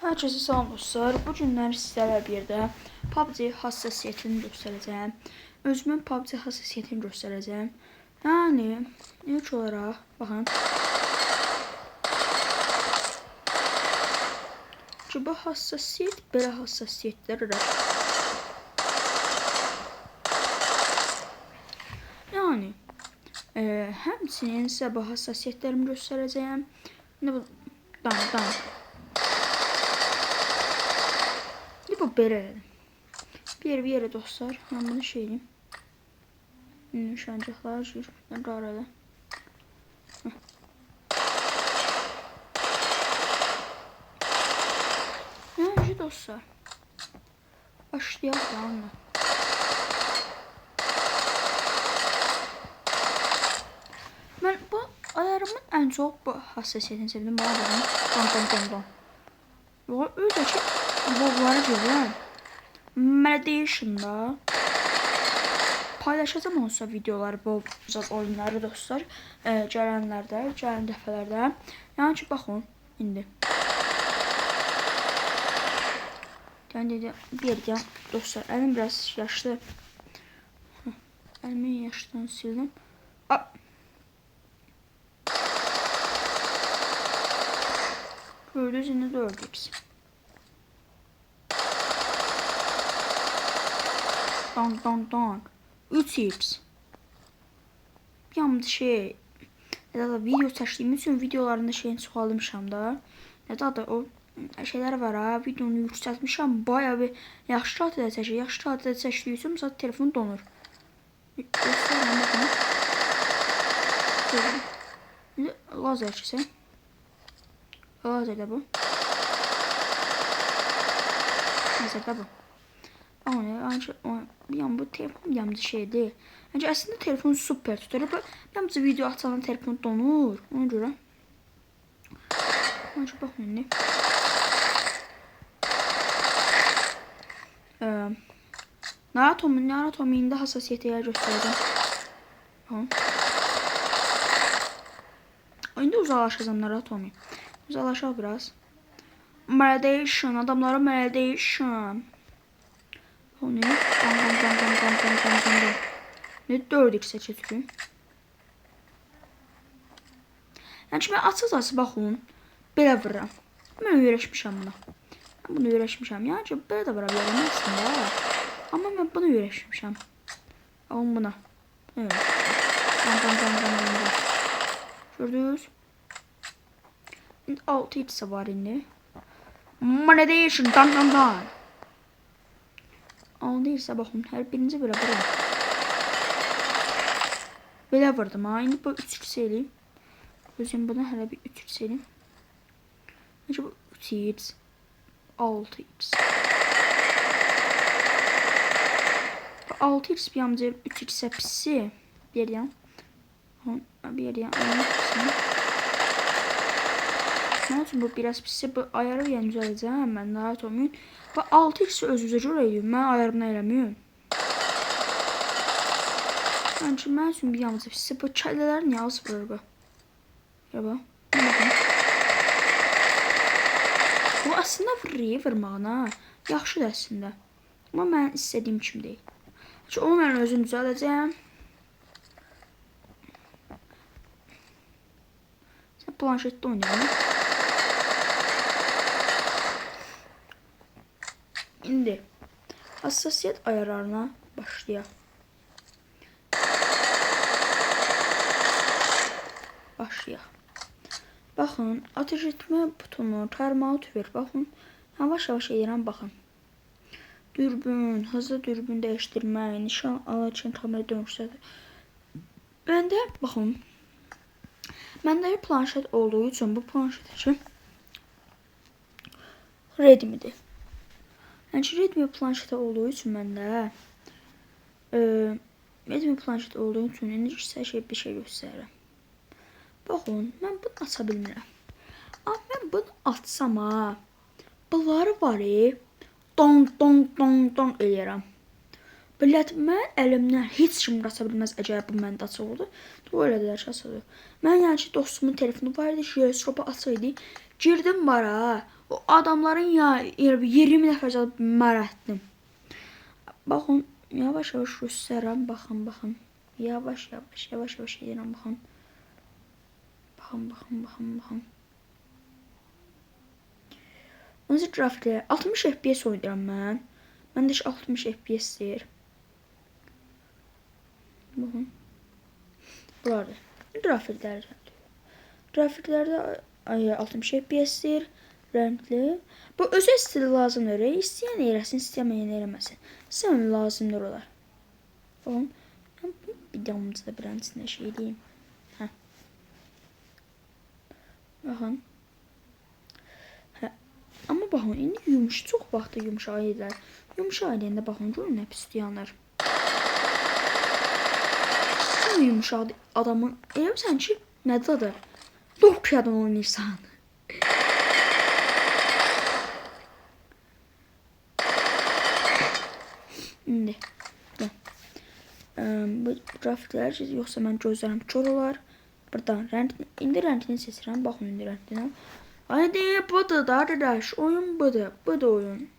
Herkese salam dostlar. Bu günlər sizlərlə bir də PUBG hassasiyyətini göstərəcəm. Özümün PUBG hassasiyyətini göstərəcəm. Yəni ilk olaraq baxın. Ki bu hassasiyyət belə hassasiyyətlər var. Yəni həmçinin sizə bu hassasiyyətlərimi göstərəcəm. İndi bu dan. Bu belə. Bir yere dostlar. Ben bunu şeyim. Nişancıqlar jür. Qarada. Yəni dostlar. Başlayaq da onunla. Mən bu ayarımın ən çox bu hassasiyyətini sevdim. Bana baxın. Don. Bu öydəki bobları görürəm. Mediation'da paylaşacağım olsa videoları, bu oyunları dostlar. Gələn dəfələrdə. Yəni ki baxın indi. Yəni bir dostlar, əlim biraz yaşlı. Əlimi yaşdan sildim. Gördünüz, indi 4x. Don. 3x. Bir anda şey. Ya da video çəkdiyim üçün videolarında şeyini çoxalmışam da. Ya da o şeyler var ha. Videonu yüksəltmişəm. Bayağı bir yaxşı kağıtda çəkir. Yaxşı kağıtda çəkdiyi üçün mesela telefon donur. Lazer çəksə. Lazerdə bu. Lazerdə bu. Yani bu telefon yamcı şey değil. Yani aslında telefon süper tutar. Ben bu video atılan telefon donur. Ona göre. Önce bakın ne. Naratomi'nin indi hassasiyeti yer göstereceğim. Tamam. İndi uzaklaşacağım Naratomi. Uzaklaşalım biraz. Mediation. Adamlara mediation. O ne? Dam. Ne 4x'e çekiyor. Yani şimdi açıkçası baxın. Belə vururam. Mən öyrəşmişəm buna. Ben bunu öyrəşmişəm. Yəni ki belə də vura bilərəm aslında. Amma mən bunu öyrəşmişəm. Amma buna. Evet. Dam. Gördünüz? 6x var indi. Mediation. Dam. Aldıysa bakın her birinci böyle vururum. Böyle vurdum ha. İndi bu 3x eləyim. Özüm buna hələ bir 3x eləyim. Necə bu 3x 6x 6x bir amca 3x'e pisi. Bir yan. Onun için bu biraz pisi. Bu ayarı yəni düzələcəm. Mən rahat olmayın. Bu 6x özünüzə görə eləyim. Mən ayarını eləmiyim. Yəni ki, mən üçün bir yalnız pisi. Bu kəllələr niyə az vurur bu? Bakın. Bu aslında vurmağına. Yaxşıdır əslində. Amma mən istədiyim kimi deyil. Onu mən özüm düzələcəm. Sən planşetdə oynayalım. İndi hassasiyet ayarlarına başlayaq. Baxın, ateş etmə butonu, termometre, baxın. Yavaş edirəm, baxın. Dürbün, hızlı dürbün dəyişdirmək, nişan alırkən kamera dönüşdədir. Məndə, baxın. Məndə planşet olduğu üçün bu planşetə Redmi'dir. Yəni ki, Redmi planşeti olduğu üçün məndə Redmi planşeti olduğu üçün indi sizə bir şey göstərirəm. Baxın, mən bunu aça bilmirəm. Amma mən bunu açsam ha, bunları var don eləyərəm. Millət, mən əlimdən heç kim qaça bilməz əgər bu məndə açıq oldu. Bu elədilər ki, açıq oldu. Mən yəni ki, dostumun telefonu var idi, jiroskopu açıq idi. Girdim bara, O adamların ya 20 nəfər mərətdim. Baxın, yavaş-yavaş göstərəm, baxın. Yavaş-yavaş edirəm, baxın. Baxın. Nasıl grafiklər? 60 FPS oynayıram mən. Məndə 60 FPS-dir. Baxın. Bunlardır. Grafiklərdə 60 FPS-dir. Rəngli. Bu özə stili lazımdır. İstəyən eləsin, istəməyən eləməsin. Sən lazımdır olar. Baxın. Bir damımızı da birənçisində şey edeyim. Baxın. Amma baxın, indi çox vaxtda yumuşaq edilər. Yumuşaq edəndə baxın, görün nə pis yanır. Sən yumuşaq adamın, elə bilsən ki, nədir adı? Nokia'dan oynayırsan. İndi. Bu grafiklər, yoxsa mən gözlərim kör olar. Buradan indi rəngini seçirəm. Baxın indi rəngini. Haydi budur da arkadaş. Oyun budur. Budur oyun.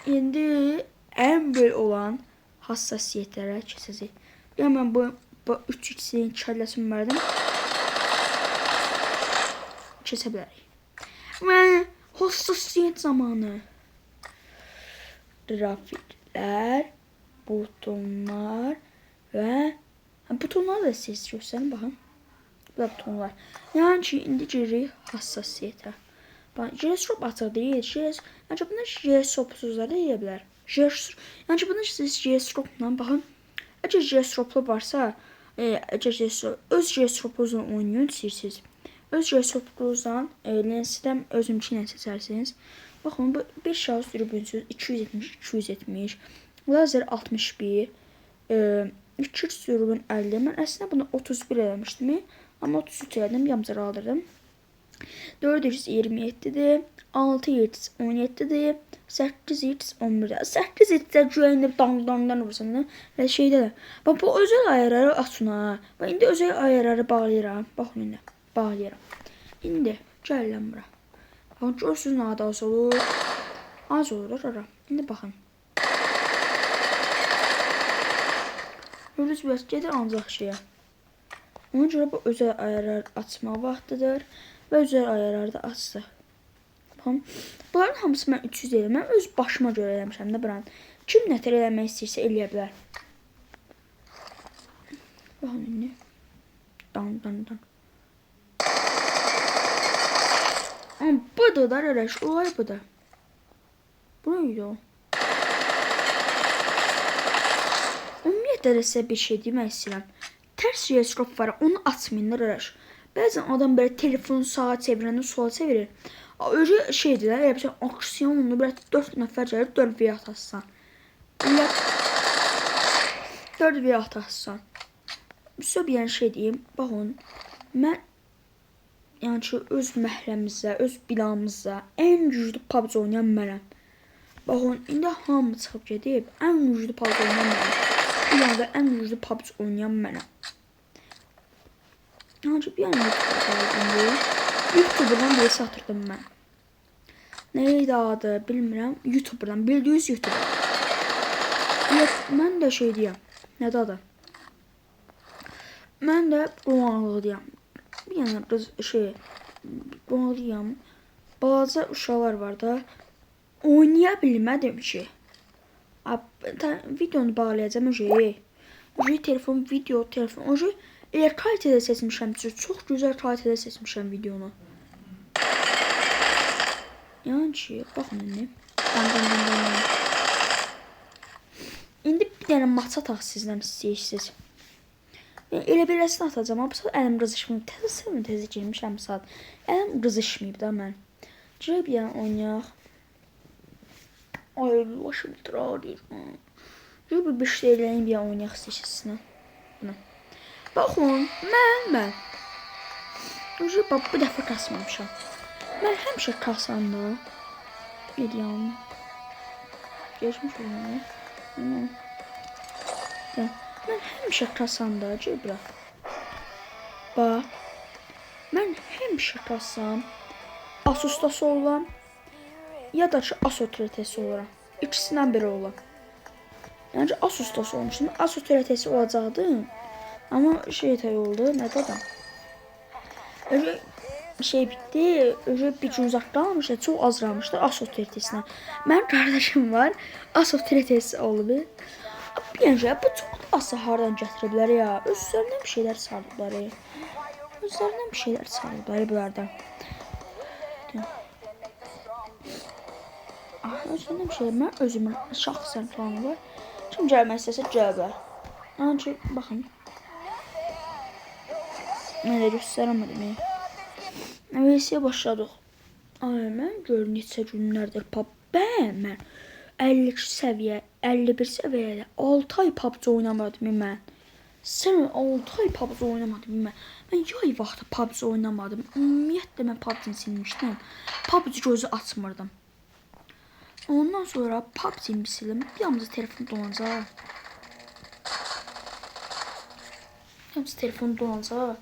İndi ən böyük olan hassasiyyətlərə keçəcək. Yəni mən bu 3x'in kəlləsin verdim. Keçə bilərik. Və hassasiyyət zamanı. Grafiklər, butonlar və butonları da siz göstərin, baxın. Bu da butonlar. Yəni ki, indi girik hassasiyyətə. Baxın, G-Strop açıq deyil. Yəni bunu G-Stropsuzlar da deyə bilər. Yəni ki, bunu siz G-Stropla baxın. Əgər G-Stroplu varsa, öz G-Stropuzla oynayın istəyirsiniz. Öz G-Stropuzdan lensidən özümkü ilə seçərsiniz. Baxın, bu 5 şahıs dürbünsüz 270, lazer 61, 2 dürbün 50. Mən əslində bunu 31 eləmişdim, amma 33 elədim, yamcar aldırdım. 427-dir, 6x 17-dir, 8x 11-dir. 8x-də güyəndə dang-dangdan vursan, və şeydə də. Bax, bu özel ayarları açın ha. Bax, indi özel ayarları bağlayıram. Baxın indi, bağlayıram. İndi, gələm bura. Baxın, görsünüz nə az olur. Az olur, ara. İndi baxın. Görürsünüz, bəs gedir ancaq şeyə. Ona görə bu özel ayarları açma vaxtıdır. Və özel ayarları da açsaq. Baxın, bunların hamısı mən 300 edirəm. Mən öz başıma görə eləmişəm də buranı. Kim nətər eləmək istəyirsə eləyə bilər. Baxın indi. Dan. Amma budur da rəş, olay budur. Bu neydi o? Ümumiyyətlə də sizə bir şey demək istəyirəm. Tərs G-Strop var, onu açmayın da rəş. Bəzən adam belə telefonu sağa çevirəndə sola çevirir. Öyle şeydir, elə aksiyonlu belə 4 nəfər gəlir, 4v atarsan. 4v atarsan. Sizə bir yəni şey deyim, baxın. Mən yəni ki, öz məhrəmizə, öz binamızda ən güclü PUBG oynayan mənəm. Baxın, indi hamı çıxıb gedib, ən güclü PUBG oynayan mənəm. Bir yanda ən güclü PUBG oynayan mənəm. Yəni ki, bir yana YouTuber'dan biri satırdım mən. Neydi adı, bilmirəm. YouTuber'dan, bildiğiniz YouTuber. Mən də şey deyəm, nədir adı? Mən də Ronaldo deyəm. Bir yana Ronaldo'yam. Balaca uşaqlar var da. Oynaya bilmədim ki. Videonu bağlayacağım telefon, telefon. Eğer kalitede seçmişəm, çox gözəl kalitede seçmişəm videonu. Yəni ki, baxın indi. İndi bir dənə maç ataq sizdən istəyirsiniz. Elə beləsini atacağım, amma bu saat əlim qızışmayıb. Təzə girmişəm saat. Əlim qızışmayıb da mən. Girək bir dənə oynayaq. Ay, başım itirar. Girək bir şey eləyən bir dənə oynayaq istəyirsinizlə. Buna. Baxın, mən. Bax, bu dəfə kasmamışam. Mən həmişə kasanda. Bir yan. Geçmiş olmalı. Mən həmişə kasanda. Bax. Mən həmişə passam Asus'da olaram ya da ki Asos olaram. İkisindən biri olam. Yəni ki Asus'da olmuşum. Asos olacaqdım. Amma şey oldu. Nədir adam? Öyle şey bitti. Öyle bir gün uzakta almışlar. Çok azalmışlar Asos otoritesindən. Mənim kardeşim var. Asos otoritesi oldu. Bence bu çok asa hardan gətiriblər ya. Özlərindən bir şeyler sardılar ya. Özlərindən bir şeyler sardılar bunlardan. Özümden bir şey, mən özümün şəxsən planı var. Kim gəlmək istəsə gələr. Ancaq baxın. Mən də göstərəmədim. VS-yə başladıq. Ay mən gör neçə günlərdir mən 52 səviyyə, 51 səviyyədə 6 ay PUBG oynamadım mən. Sən 6 ay PUBG oynamadım mən. Mən yay vaxtı PUBG oynamadım. Ümumiyyətlə mən PUBG-ni silmişdim. PUBG gözü açmırdım. Ondan sonra PUBG-ni sildim. Bir anda telefon dolanacaq. Telefon dolanacaq.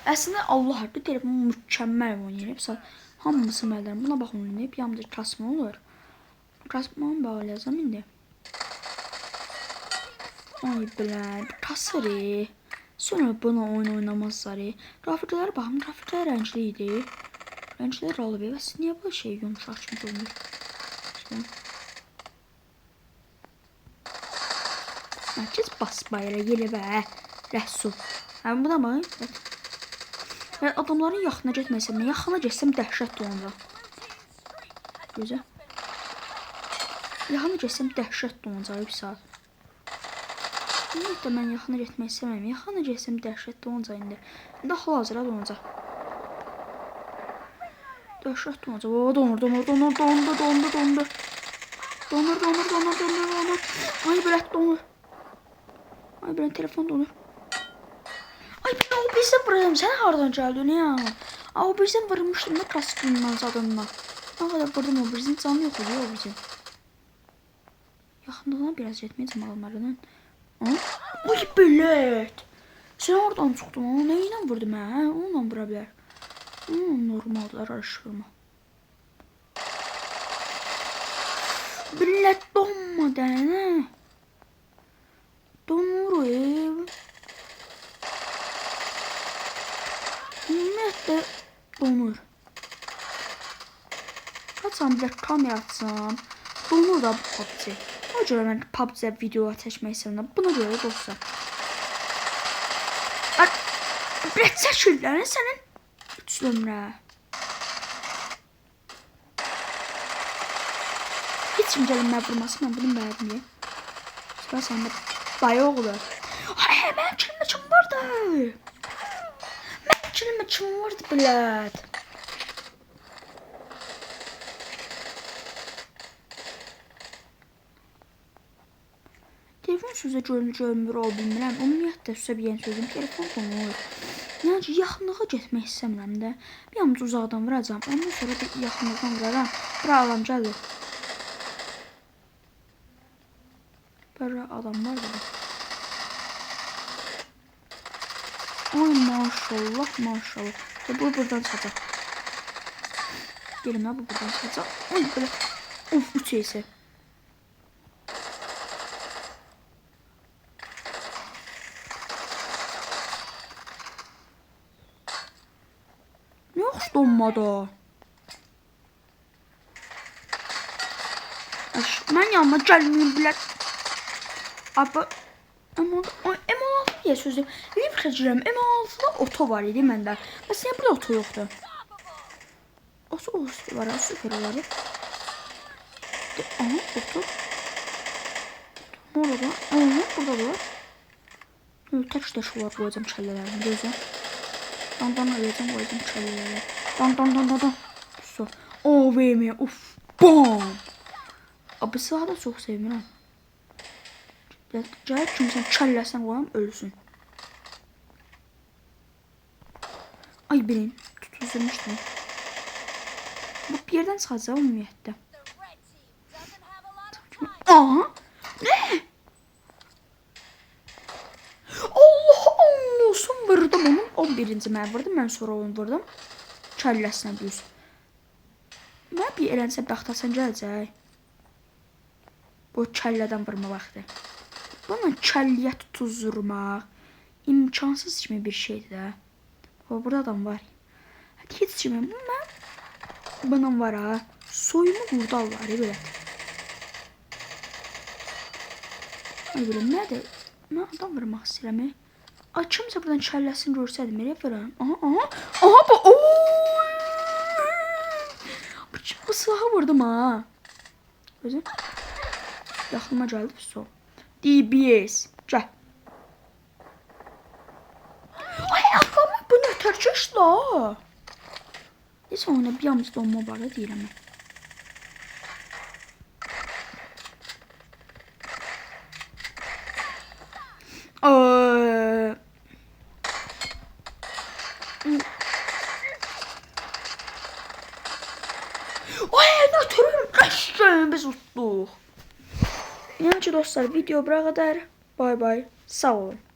Əslində Allah haqqı telefon mükəmməl oynayır. Hamısı məndən buna bax oynayıb. Bir anda kasma olur. Kasmanı bağlayacağım indi. Ay bilən, kasır. Sonra buna oyun oynamazlar. Grafiklərə baxın, grafiklər rəngli idi. Rənglər alıb. Bəs niyə bu şey yumuşaq kimi görünür? Mərkəz bas bayıra yeli və rəsul. Həm buna baxın. Və adamların yaxına getməsəm, yaxına getsəm dəhşət olacaq. Gözə. Yaxına getsəm dəhşət olacaq bir saat. Ümumiyyətlə mən yaxına getmək istəmirəm. Yaxına getsəm dəhşət olacaq indi. İndi hal-hazırda olacaq. Dəhşət olacaq. O donur. Donur. Ay bələt donur. Ay bələt telefon donur. Ay ben o bizden vurayım. Sen hardan geldin ya? O bizden vurmuştum da kaskından zadınla. Ne kadar vurdum o bizden canı yok oluyor o bizim. Yakından biraz etmeyeceğim adamlarından. Ay bələt. Sen oradan çıktın ama neyle vurdum ha? Onunla vura bilər. Normaldir araştırma. Bələt donmadı ha? Donur ev. Ümumiyyətlə donur. Açsam bir kamera açsam donur da PUBG. O görə mən PUBG video çəkmək istəyirəm. Buna görə dostlar. Bələt çəkirlər sənin 3 nömrə. Heç kim gəlin mənə vurması, mən bunu bəyədim. Sıra səndə dayı oğlu. Ay, mənim kilimdə kim vardı? Kilimdə kim vardı bələt? Telefon sözə görünür ol bilmirəm. Ümumiyyətlə sizə bir yeni sözüm telefon donur. Yəni ki, yaxınlığa getmək istəmirəm də. Bir anda uzaqdan vuracam. Ondan sonra da yaxınlıqdan vuraram. Bura adam gəlir. Bura adam var burada. Ay maşallah. Bu buradan çıxacaq. Gelin ha bu buradan çıxacaq. Ay belə. Of 3 ise. Ne hoş donmadı. Mən yanıma gəlməyim bilər. Abi M16 diye sözü. Librəcirəm. M16'da oto var idi məndə. Bəs niyə burada oto yoxdur? Oto var, süper var. Aha, oto. Orada. Aha, burada var. Tək də şu var, qoyacam kəllələrini, gözə. Dan alacağım, qoyacam kəllələri. Dan. So. OVM, uf. Bam. Abi silahı da çox sevmirəm. Gəlib kimsən kəlləsən qoyam, ölsün. Ay bilin, tutulmuşdu. Bu bir yerdən çıxacaq ümumiyyətlə. Aha! Ne? Allah olsun vurdum onun. birinci mən vurdum, mən sonra onu vurdum. Kəlləsinə düz. Mən bir elənsə bəxtasən gələcək. Bu kəllədən vurma vaxtı. Bununla kəlliyə tutuzurmaq imkansız kimi bir şeydir də. O, burada adam var. Heç kimi mən bunun var ha. Soyumu vurdallar belə. Ay biləm nədir? Mən adam vurmaq istəyirəm. Ay kimsə buradan kəlləsini görsədim, elə vurun. Aha bu. Bu silahı vurdum ha. Gözüm. Yaxlıma gəldi bir sol. DBS. Gəl. Ay Allah'ım, bu ne tercih la? Neyse ona bir yalnız donma var da değil ama. Ay ne türüm kaçtım biz utluq. Yəni ki dostlar, video bura qədər. Bay bay. Sağ olun.